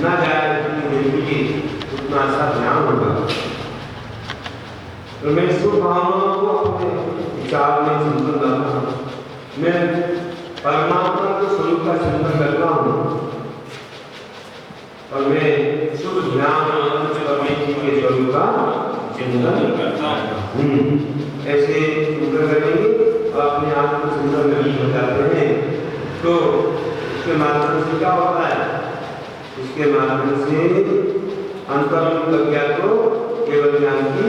ना जाए उतनी जिंदगी उतना अच्छा ध्यान होगा। तो मैं शुभ भावनाओं को अपने विचार में चिंतन करता हूँ। मैं परमात्मा के स्वरूप का चिंतन करता हूँ और मैं शुभ ध्यान परमेश्वर के स्वरूप का चिंतन करता हूँ। ऐसे चिंतन करेंगे और अपने आप को चिंतन नहीं हो जाते हैं तो इसके माध्यम से क्या होता है? इसके माध्यम से अंतरंग प्रज्ञा को केवल ज्ञान की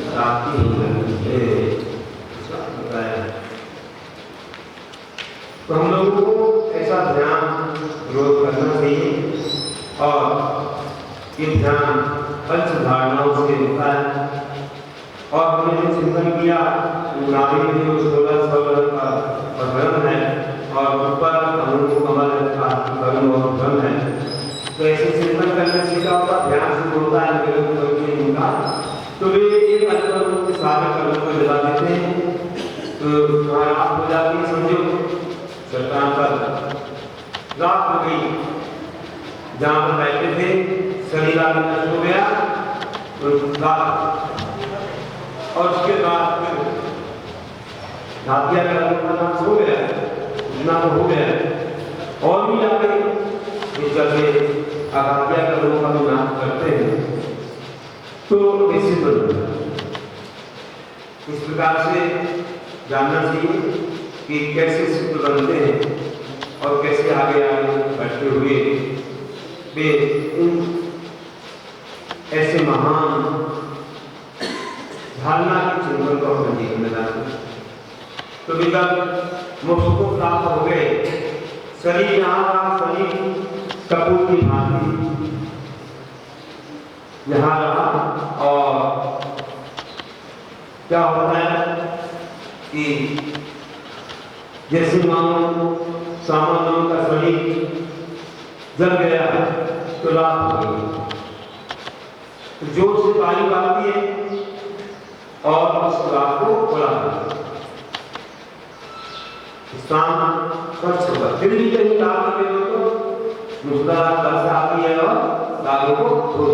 प्राप्ति हो जाती है। तो हम लोगों को ऐसा ध्यान रोज करना चाहिए और ये ध्यान पंच धारणाओं से होता है। और हमने जो चिंतन किया नाभि में जो 16 स्वर्ण का धर्म है और ऊपर अणु कमल का धर्म और धर्म है, तो ऐसे चिंतन करने से क्या होता है? ध्यान से होता है उनका, तो वे एक अंतर के सारे कर्मों को जला देते हैं। तो रात हो जाती है, समझो चट्टान पर रात हो गई, जहाँ पर बैठे थे शरीर आदि नष्ट हो गया तो रात। और उसके बाद फिर धातिया का नाम हो गया, इतना तो हो गया और भी आगे इस जगह आघातिया का लोगों का नाम करते हैं तो निश्चित बदलता है। इस प्रकार से जानना चाहिए कि कैसे सिद्ध बनते हैं और कैसे आगे आगे बढ़ते हुए वे ऐसे महान धारणा के चिंतन को अपने जीवन में लाते हैं। तो विगत मोक्ष को प्राप्त हो गए, शरीर यहाँ शरीर कपूर की भांति यहाँ रहा और क्या होता है कि जैसे मानो सामान्यों का शरीर जल गया तो रात हो गई, तो जोर से वायु आती है और उस रात को खोला स्थान स्वच्छ होगा। फिर भी कहीं दाग लगे हो तो मुस्कुराहट बरसा आती है और दागों को धो।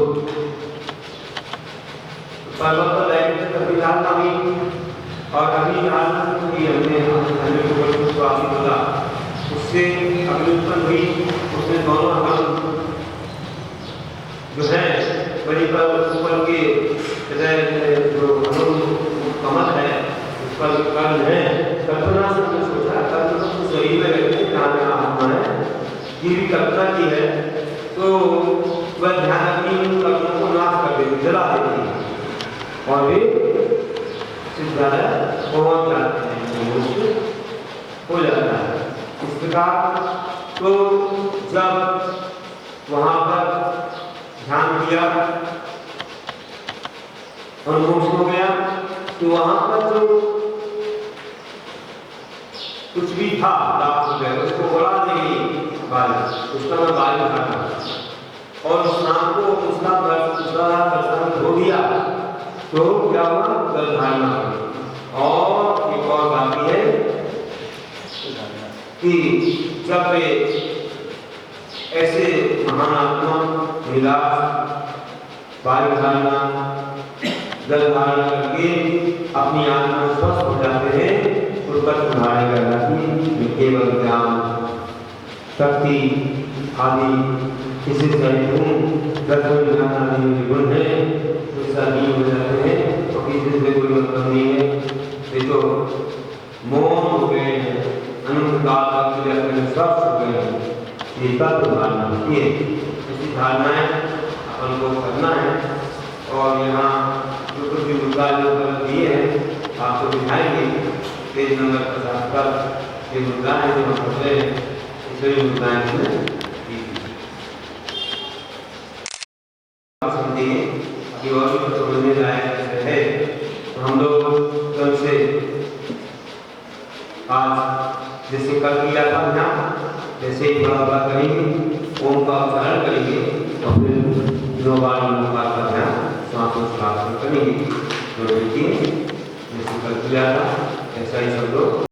पर्वत पर बैठे थे कभी रात हुई और अभी रात हुई, हमने को स्वामी बोला, उससे अग्नि उत्पन्न हुई, उसने दोनों हम जो है बड़ी पर ऊपर के जो कमल है उस पर कर्म है, कल्पना से हमने सोचा कर्म तो शरीर में रहते हैं, आत्मा है, ये भी कल्पना की है, तो वह ध्यान अपनी कर्मों को नाश कर देती, जला देती है और वे सिद्धालय पहुंच जाते हैं, हो जाता है। इस प्रकार तो जब वहां पर ध्यान किया और मोक्ष हो गया तो वहां पर जो कुछ भी था लाभ हो गया, उसको उड़ा देगी बारिश, उसका मैं बारिश खाता और उस नाम को उसका दर्शन हो दिया तो क्या हुआ? गलधारणा हुई। और एक और बात है कि जब ऐसे महान आत्मा विलास वायु धारणा जल धारणा करके अपनी आत्मा स्वस्थ हो जाते हैं, उस पर सुधारे करना कि केवल ज्ञान शक्ति आदि किसी से दर्शन आदि गुण है नहीं हो जाते हैं और किसी से कोई मतलब नहीं है। ये तो मौन हो गए हैं, अनंत काल तक अपने स्वस्थ हो गए हैं, ये तत्व धारणा होती है। ऐसी धारणाएं अपन को करना है और यहाँ जो कुछ भी मुद्दा जो दिए हैं आपको दिखाएंगे। पेज नंबर 75 ये मुद्दा है जो हम पढ़ रहे हैं, इसलिए मुद्दाएं समझिए कि और भी समझने लायक है। तो हम लोग कल से आज जैसे कल किया था ध्यान, जैसे ही थोड़ा थोड़ा करेंगे, ओम का उच्चारण करेंगे और फिर 2 बार ओमकार का ध्यान श्वास करेंगे। तो देखिए जैसे कल किया था ऐसा ही सब लोग